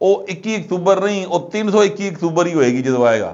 ਉਹ 21 ਅਕਤੂਬਰ ਨਹੀਂ, ਉਹ 321 ਅਕਤੂਬਰ ਹੀ ਹੋਏਗੀ ਜਦੋਂ ਆਏਗਾ,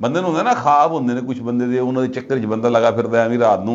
ਬੰਦੇ ਨੂੰ ਹੁੰਦਾ ਨਾ ਖਾਬ ਹੁੰਦੇ ਨੇ ਕੁਝ ਬੰਦੇ ਦੇ, ਉਹਨਾਂ ਦੇ ਚੱਕਰ 'ਚ ਬੰਦਾ ਲਗਾ ਫਿਰਦਾ ਐਵੇਂ ਰਾਤ ਨੂੰ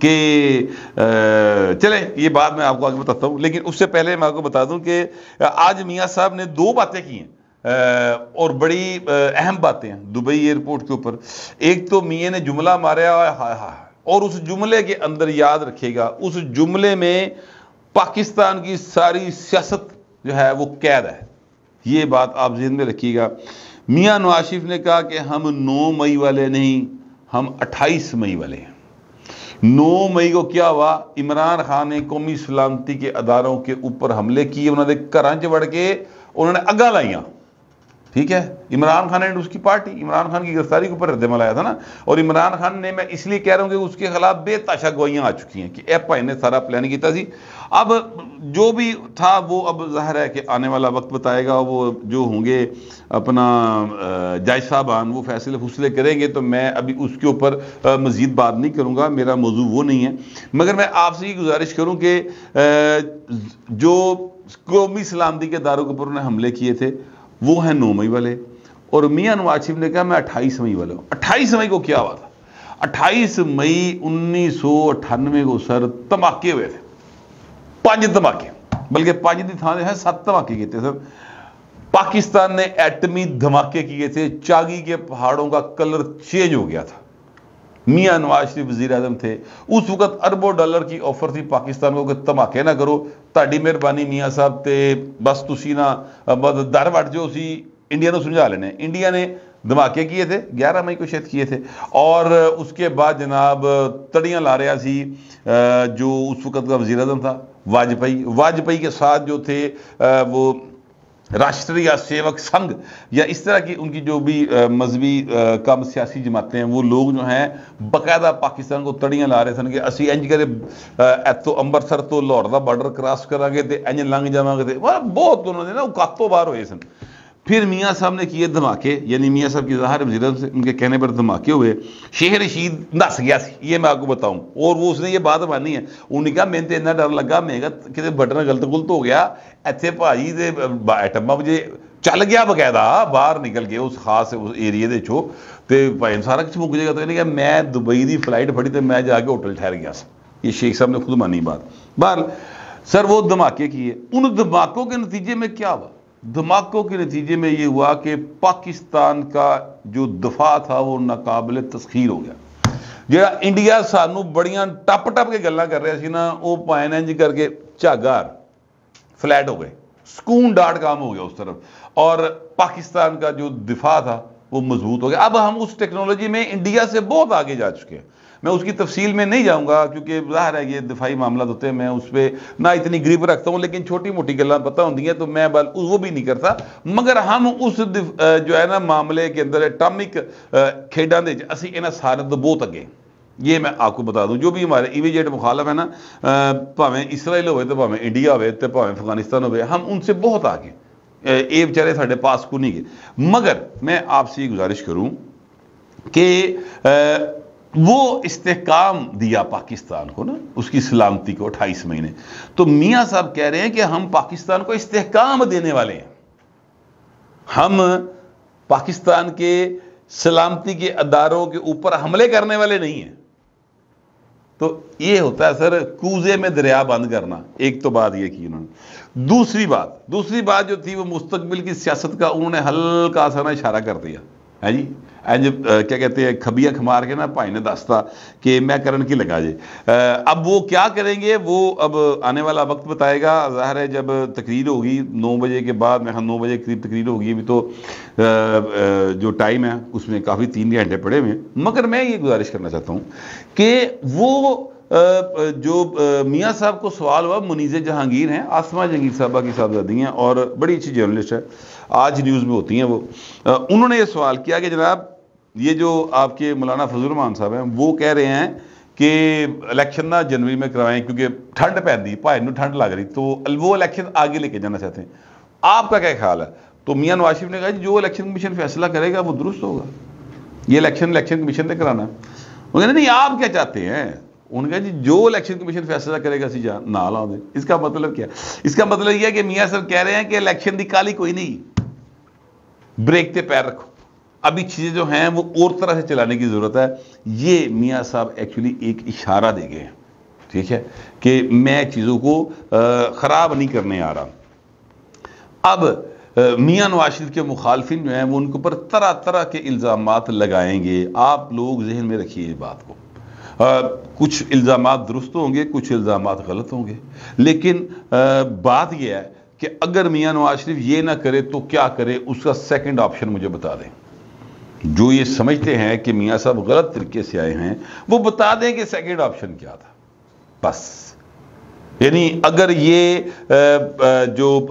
کہ چلیں یہ بات میں آپ کو آگے بتاتا ہوں، لیکن اس سے پہلے میں آپ کو بتا دوں کہ آج میاں صاحب نے 2 باتیں کی ہیں اور بڑی اہم باتیں ہیں دبئی ایئرپورٹ کے اوپر۔ ایک تو میاں نے جملہ مارا اور اس جملے کے اندر یاد رکھے گا، اس جملے میں پاکستان کی ساری سیاست جو ہے وہ قید ہے، یہ بات آپ ذہن میں رکھیے گا۔ میاں نواز شریف نے کہا کہ ہم 9 مئی والے نہیں، ہم 28 مئی والے ہیں۔ 9 مئی کو کیا ہوا؟ عمران خان نے قومی سلامتی کے اداروں کے اوپر حملے کیے، انہوں نے گھراں چ وڑ کے انہوں نے اگاں لائیاں، ٹھیک ہے۔ عمران خان نے اس کی پارٹی عمران خان کی گرفتاری کے اوپر رد عمل آیا تھا نا، اور عمران خان نے، میں اس لیے کہہ رہا ہوں کہ اس کے خلاف بے تحاشا گوئیاں آ چکی ہیں کہ اے بھائی نے سارا پلان کیتا سی۔ اب جو بھی تھا وہ اب ظاہر ہے کہ آنے والا وقت بتائے گا، وہ جو ہوں گے اپنا جج صاحبان وہ فیصلے کریں گے، تو میں ابھی اس کے اوپر مزید بات نہیں کروں گا، میرا موضوع وہ نہیں ہے۔ مگر میں آپ سے یہ گزارش کروں کہ جو قومی سلامتی کے اداروں کے اوپر انہوں نے حملے کیے تھے وہ ہیں 9 مئی والے، اور میاں نواز شریف نے کہا میں 28 مئی والا ہوں۔ 28 مئی کو کیا ہوا تھا؟ 28 مئی 1998 کو سر دھماکے ہوئے تھے، 5 دھماکے، بلکہ 5 دی تھانے ہیں 7 دھماکے کیے تھے سر۔ پاکستان نے ایٹمی دھماکے کیے تھے، چاگی کے پہاڑوں کا کلر چینج ہو گیا تھا۔ میاں نواز شریف وزیر اعظم تھے، اس وقت اربوں ڈالر کی آفر تھی پاکستان کو کہ دھماکے نہ کرو، تہاڈی مہربانی میاں صاحب تے بس تسی نہ در وٹ جو سی انڈیا نے سمجھا لینے۔ انڈیا نے دھماکے کیے تھے، 11 مئی کو شاید کیے تھے، اور اس کے بعد جناب تڑیاں لا رہا سی جو اس وقت کا وزیر اعظم تھا واجپئی کے ساتھ جو تھے وہ راشٹریہ سیوک سنگھ یا اس طرح کی ان کی جو بھی مذہبی کم سیاسی جماعتیں ہیں، وہ لوگ جو ہیں باقاعدہ پاکستان کو تڑیاں لا رہے سن کہ اسی انج کرے ایتھوں امبرسر تو لاہور دا بارڈر کراس کریں گے تے انج لنگ جاواں گے، بہت انہوں نے نا کاتوں باہر ہوئے سن۔ پھر میاں صاحب نے کیے دھماکے، یعنی میاں صاحب کی ظاہر وزیر اعظم سے ان کے کہنے پر دھماکے ہوئے۔ شیخ رشید نس گیا سی، یہ میں آپ کو بتاؤں، اور وہ اس نے یہ بات مانی ہے، انہوں نے کہا میں تے اتنا ڈر لگا، میں کہا کتے بٹن غلط ہو گیا ایتھے بھائی دے ایٹما مجھے چل گیا باقاعدہ باہر نکل گئے اس خاص اس ایریے دے چو تے بھائی سارا کچھ مک جائے گا۔ تو انہوں نے کہا میں دبئی دی فلائٹ پھڑی تے میں جا کے ہوٹل ٹھہر گیا سا، یہ شیخ صاحب نے خود مانی بات۔ بہرحال سر وہ دھماکے کیے، ان دھماکوں کے نتیجے میں کیا ہوا؟ دھماکوں کے نتیجے میں یہ ہوا کہ پاکستان کا جو دفاع تھا وہ ناقابل تسخیر ہو گیا۔ جہاں انڈیا سانو بڑیاں ٹپ کے گلاں کر رہے سی نا، وہ پائن انج کر کے جھاگار فلیٹ ہو گئے، سکون ڈاٹ کام ہو گیا اس طرف، اور پاکستان کا جو دفاع تھا وہ مضبوط ہو گیا۔ اب ہم اس ٹیکنالوجی میں انڈیا سے بہت آگے جا چکے ہیں، میں اس کی تفصیل میں نہیں جاؤں گا کیونکہ ظاہر ہے یہ دفاعی معاملات ہوتے ہیں، میں اس پہ نہ اتنی گریپ رکھتا ہوں، لیکن چھوٹی موٹی گلاں پتہ ہوتی ہیں تو میں وہ بھی نہیں کرتا۔ مگر ہم اس جو ہے نا معاملے کے اندر ایٹامک کھیڈاں دے اسی انہاں سارے تو بہت اگے، یہ میں آپ کو بتا دوں۔ جو بھی ہمارے ایمیجیٹ مخالف ہے نا، بھاویں اسرائیل ہوئے تو بھاویں انڈیا ہوئے تو بھاویں افغانستان ہوئے، ہم ان سے بہت آگے، یہ بیچارے ساڈے پاس کو نہیں گئے۔ مگر میں آپ سے یہ گزارش کروں کہ وہ استحکام دیا پاکستان کو نا، اس کی سلامتی کو 28 مئی نے، تو میاں صاحب کہہ رہے ہیں کہ ہم پاکستان کو استحکام دینے والے ہیں، ہم پاکستان کے سلامتی کے اداروں کے اوپر حملے کرنے والے نہیں ہیں۔ تو یہ ہوتا ہے سر کوزے میں دریا بند کرنا۔ ایک تو بات یہ کی انہوں نے، دوسری بات جو تھی وہ مستقبل کی سیاست کا انہوں نے ہلکا سا نا اشارہ کر دیا ہے جی، کیا کہتے ہیں کھبیا کھمار کے نا بھائی نے دستا کہ میں کرن کی لگا جی۔ اب وہ کیا کریں گے وہ اب آنے والا وقت بتائے گا، ظاہر ہے جب تقریر ہوگی 9 بجے کے بعد، میں 9 بجے قریب تقریر ہوگی، ابھی تو جو ٹائم ہے اس میں کافی 3 گھنٹے پڑے ہوئے ہیں۔ مگر میں یہ گزارش کرنا چاہتا ہوں کہ وہ جو میاں صاحب کو سوال ہوا، منیزہ جہانگیر ہیں، آسمہ جہانگیر صاحبہ کی صاحبزادی ہیں اور بڑی اچھی جرنلسٹ ہے، آج نیوز میں ہوتی ہیں وہ، انہوں نے یہ سوال کیا کہ جناب یہ جو آپ کے مولانا فضل الرحمان صاحب ہیں وہ کہہ رہے ہیں کہ الیکشن نہ جنوری میں کروائیں کیونکہ ٹھنڈ پہنتی، بھائی نو ٹھنڈ لگ رہی، تو وہ الیکشن آگے لے کے جانا چاہتے ہیں، آپ کا کیا خیال ہے؟ تو میاں نواز شریف نے کہا جو الیکشن کمیشن فیصلہ کرے گا وہ درست ہوگا، یہ الیکشن کمیشن نے کرانا ہے۔ وہ کہتے نہیں آپ کیا چاہتے ہیں؟ انہوں نے کہا جی جو الیکشن کمیشن فیصلہ کرے گا سی جان نہ لا دیں۔ اس کا مطلب کیا؟ اس کا مطلب یہ ہے کہ میاں صاحب کہہ رہے ہیں کہ الیکشن دی کالی کوئی نہیں، بریک تے پیر رکھو، ابھی چیزیں جو ہیں وہ اور طرح سے چلانے کی ضرورت ہے. یہ میاں صاحب ایکچولی ایک اشارہ دے گئے ہیں, ٹھیک ہے, کہ میں چیزوں کو خراب نہیں کرنے آ رہا. اب میاں نواز شریف کے مخالفین جو ہیں وہ ان کے اوپر طرح طرح کے الزامات لگائیں گے. آپ لوگ ذہن میں رکھیے اس بات کو, کچھ الزامات درست ہوں گے, کچھ الزامات غلط ہوں گے, لیکن بات یہ ہے کہ اگر میاں نواز شریف یہ نہ کرے تو کیا کرے, اس کا سیکنڈ آپشن مجھے بتا دیں. جو یہ سمجھتے ہیں کہ میاں صاحب غلط طریقے سے آئے ہیں وہ بتا دیں کہ سیکنڈ آپشن کیا تھا بس. یعنی اگر یہ جو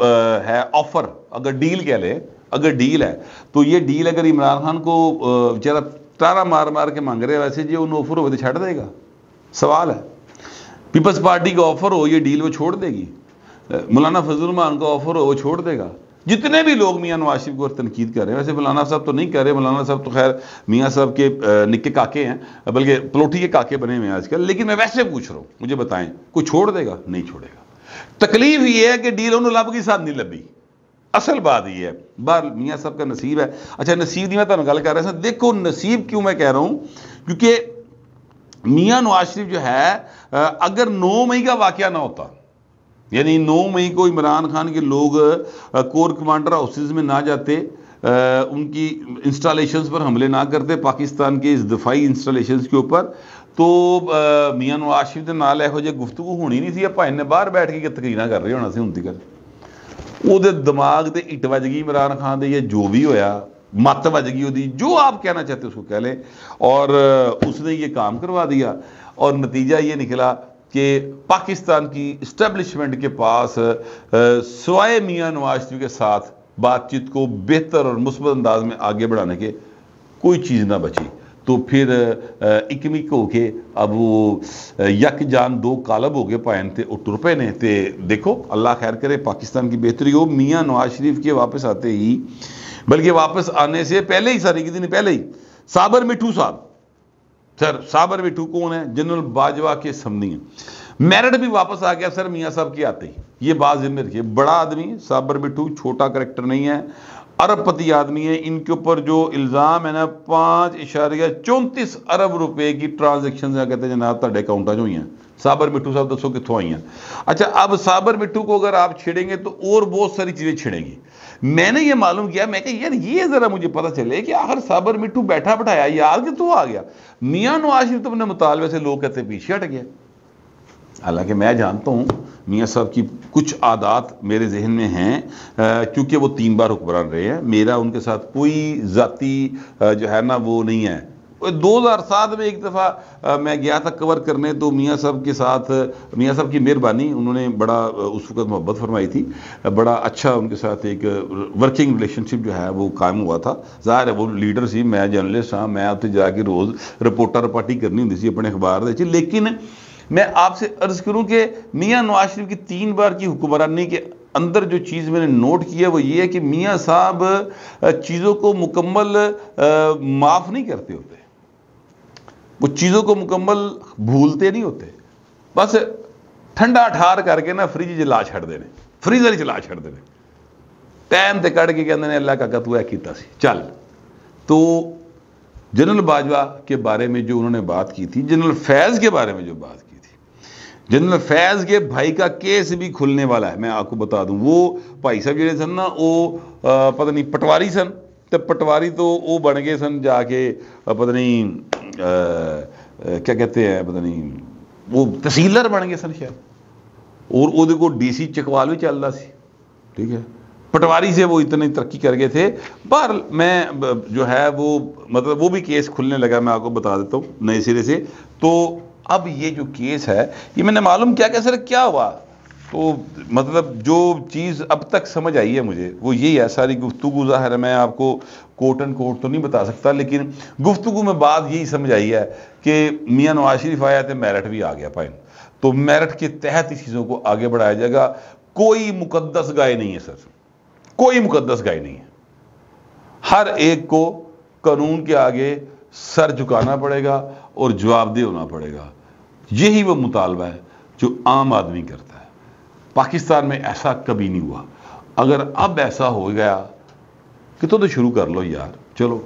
ہے آفر, اگر ڈیل کہہ لیں, اگر ڈیل ہے تو یہ ڈیل اگر عمران خان کو بیچارہ تارا مار مار کے مانگ رہے ہیں, ویسے جی انہوں آفر ہو تو چھڑ دے گا. سوال ہے, پیپلز پارٹی کا آفر ہو یہ ڈیل وہ چھوڑ دے گی, مولانا فضل الرحمان کا آفر ہو وہ چھوڑ دے گا. جتنے بھی لوگ میاں نواز شریف کو تنقید کر رہے ہیں, ویسے مولانا صاحب تو نہیں کر رہے, مولانا صاحب تو خیر میاں صاحب کے نکے کاکے ہیں, بلکہ پلوٹھی کے کاکے بنے ہوئے ہیں آج کل, لیکن میں ویسے پوچھ رہا ہوں, مجھے بتائیں کوئی چھوڑ دے گا؟ نہیں چھوڑے گا. تکلیف یہ ہے کہ ڈیل انہوں لب کے ساتھ نہیں لبی. اصل بات یہ ہے, بہر میاں صاحب کا نصیب ہے. اچھا نصیب دی میں تمہیں گل کر رہا ہوں, دیکھو نصیب کیوں میں کہہ رہا ہوں, کیونکہ میاں نواز شریف جو ہے اگر 9 مئی کا واقعہ نہ ہوتا, یعنی 9 مئی کو عمران خان کے لوگ کور کمانڈر ہاؤسز میں نہ جاتے, ان کی انسٹالیشنز پر حملے نہ کرتے, پاکستان کے اس دفاعی انسٹالیشنز کے اوپر, تو میاں نواز شریف کے نال یہو جہی گفتگو ہونی نہیں سی. بھائی نے باہر بیٹھ کے تقریراں کر رہے ہونا سی ہوں تک. وہ دماغ تے اٹ وج گئی عمران خان دے, یا جو بھی ہویا مت وج گئی وہ, جو آپ کہنا چاہتے اس کو کہہ لیں, اور اس نے یہ کام کروا دیا. اور نتیجہ یہ نکلا کہ پاکستان کی اسٹیبلشمنٹ کے پاس سوائے میاں نواز شریف کے ساتھ بات چیت کو بہتر اور مثبت انداز میں آگے بڑھانے کے کوئی چیز نہ بچی. تو پھر اکمیک ہو کے اب وہ یک جان 2 کالب ہو گئے پائن تے اٹھ روپے نے. تے دیکھو اللہ خیر کرے, پاکستان کی بہتری ہو. میاں نواز شریف کے واپس آتے ہی, بلکہ واپس آنے سے پہلے ہی, ساری دن پہلے ہی, صابر مٹھو صاحب, سر صابر مٹھو کون ہے؟ جنرل باجوہ کے سمنی ہیں. میرٹ بھی واپس آ گیا سر میاں صاحب کے آتے ہی. یہ بات ذہن میں رکھیے, بڑا آدمی صابر مٹھو چھوٹا کریکٹر نہیں ہے, ارب پتی آدمی ہے. ان کے اوپر جو الزام ہے نا 5.34 ارب روپے کی ٹرانزیکشن کہتے ہیں جناب تھوڑے اکاؤنٹاں جو ہوئی ہیں. صابر مٹھو صاحب دسو کتوں آئی ہیں؟ اچھا اب صابر مٹھو کو اگر آپ چھڑیں گے تو اور بہت ساری چیزیں چھڑیں گی. میں نے یہ معلوم کیا, میں کہ یار یہ ذرا مجھے پتہ چلے کہ آخر صابر مٹھو بیٹھا بٹھایا یاد کہ تو آ گیا. میاں نواز شریف تو اپنے مطالبے سے لوگ کہتے پیچھے ہٹ گیا. حالانکہ میں جانتا ہوں میاں صاحب کی کچھ عادات میرے ذہن میں ہیں, کیونکہ وہ 3 بار حکمران رہے ہیں. میرا ان کے ساتھ کوئی ذاتی جو ہے نا وہ نہیں ہے. 2007 میں ایک دفعہ میں گیا تھا کور کرنے, تو میاں صاحب کے ساتھ, میاں صاحب کی مہربانی, انہوں نے بڑا اس وقت محبت فرمائی تھی, بڑا اچھا ان کے ساتھ ایک ورکنگ ریلیشن شپ جو ہے وہ قائم ہوا تھا. ظاہر ہے وہ لیڈر سی, میں جرنلسٹ ہاں, میں اتنے جا کے روز رپورٹی کرنی ہوتی سی اپنے اخبار دے. لیکن میں آپ سے عرض کروں کہ میاں نواز شریف کی 3 بار کی حکمرانی کے اندر جو چیز میں نے نوٹ کیا وہ یہ ہے کہ میاں صاحب چیزوں کو مکمل معاف نہیں کرتے ہوتے, وہ چیزوں کو مکمل بھولتے نہیں ہوتے. بس ٹھنڈا ٹھار کر کے نا فریج چلا چھڑ دینے, فریزر چلا چھڑ دینے, ٹائم تے کٹ کے کہتے ہیں اللہ کا تو ہے کیتا سی چل. تو جنرل باجوہ کے بارے میں جو انہوں نے بات کی تھی, جنرل فیض کے بارے میں جو بات کی تھی, جنرل فیض کے بھائی کا کیس بھی کھلنے والا ہے. میں آپ کو بتا دوں, وہ بھائی صاحب جڑے سن نا وہ پتہ نہیں پٹواری سن, تو پٹواری تو وہ بن گئے سن جا کے پتہ نہیں کیا کہتے ہیں, پتہ نہیں وہ تحصیلدار بن گئے سن شاید, اور وہ کو ڈی سی چکوال بھی چل رہا سی. ٹھیک ہے, پٹواری سے وہ اتنی ترقی کر گئے تھے. پر میں جو ہے وہ مطلب وہ بھی کیس کھلنے لگا, میں آپ کو بتا دیتا ہوں نئے سرے سے. تو اب یہ جو کیس ہے یہ میں نے معلوم کیا کہ سر کیا ہوا, تو مطلب جو چیز اب تک سمجھ آئی ہے مجھے وہ یہی ہے. ساری گفتگو ظاہر ہے میں آپ کو کوٹ اینڈ کوٹ تو نہیں بتا سکتا, لیکن گفتگو میں بات یہی سمجھ آئی ہے کہ میاں نواز شریف آیا تو میرٹ بھی آ گیا پائن, تو میرٹ کے تحت اس چیزوں کو آگے بڑھایا جائے گا. کوئی مقدس گائے نہیں ہے سر, کوئی مقدس گائے نہیں ہے. ہر ایک کو قانون کے آگے سر جھکانا پڑے گا اور جواب دہ ہونا پڑے گا. یہی وہ مطالبہ ہے جو عام آدمی کرتا ہے. پاکستان میں ایسا کبھی نہیں ہوا. اگر اب ایسا ہو گیا کہ تو شروع کر لو یار, چلو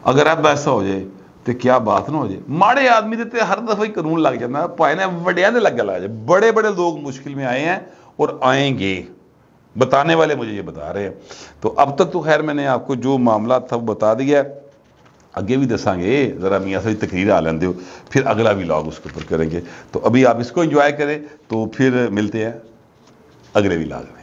اگر اب ایسا ہو جائے تو کیا بات نہ ہو جائے. ماڑے آدمی دیتے ہر دفعہ ہی قانون لگ جاتا ہے, پائے وڈیا نے لگ جائے. بڑے بڑے لوگ مشکل میں آئے ہیں اور آئیں گے, بتانے والے مجھے یہ بتا رہے ہیں. تو اب تک تو خیر میں نے آپ کو جو معاملات تھا وہ بتا دیا ہے, آگے بھی دساں گے. ذرا میاں سے تقریر آ لیندے ہو, پھر اگلا بھی لاگ اس کے اوپر کریں گے. تو ابھی آپ اس کو انجوائے کریں, تو پھر ملتے ہیں اگلے بھی لاگ میں.